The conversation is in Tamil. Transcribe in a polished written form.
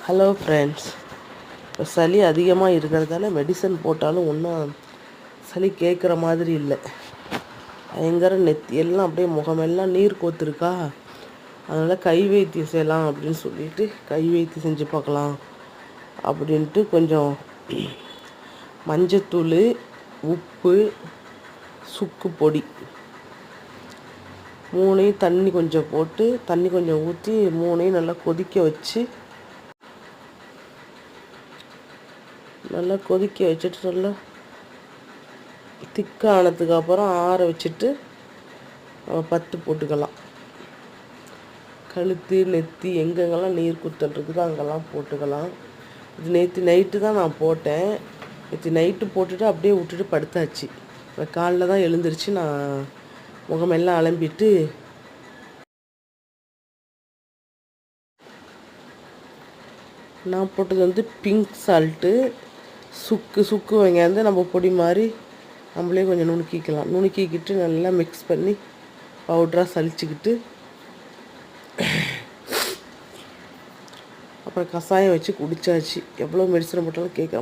Hello friends. இப்போ சளி அதிகமாக இருக்கிறதால மெடிசன் போட்டாலும் ஒன்றும் சளி கேட்குற மாதிரி இல்லை. பயங்கர நெத்தி எல்லாம் அப்படியே முகமெல்லாம் நீர் கோத்துருக்கா. அதனால் கை வைத்தியம் செய்யலாம் அப்படின்னு சொல்லிட்டு கை வைத்தியம் செஞ்சு பார்க்கலாம் அப்படின்ட்டு கொஞ்சம் மஞ்சத்தூள், உப்பு, சுக்கு பொடி மூணையும் தண்ணி கொஞ்சம் போட்டு தண்ணி கொஞ்சம் ஊற்றி மூணையும் நல்லா கொதிக்க வச்சு வச்சுட்டு நல்லா திக்கானதுக்கு அப்புறம் ஆற வச்சுட்டு பத்து போட்டுக்கலாம். கழுத்து, நெத்தி எங்கெங்கெல்லாம் நீர் குத்தல் இருக்குதோ அங்கெல்லாம் போட்டுக்கலாம். இது நேற்று நைட்டு தான் நான் போட்டேன். நேற்று நைட்டு போட்டுட்டு அப்படியே விட்டுட்டு படுத்தாச்சு. காலைல தான் எழுந்திரிச்சு நான் முகமெல்லாம் அலம்பிட்டு நான் போட்டது பிங்க் சால்ட்டு, சுக்கு வாங்கியாந்து நம்ம பொடி மாதிரி நம்மளே கொஞ்சம் நுணுக்கிக்கிட்டு நல்லா மிக்ஸ் பண்ணி பவுட்ராக சலிச்சுக்கிட்டு அப்புறம் கஷாயம் வச்சு குடித்தாச்சு. எவ்வளோ மெடிசன் போட்டாலும் கேட்காம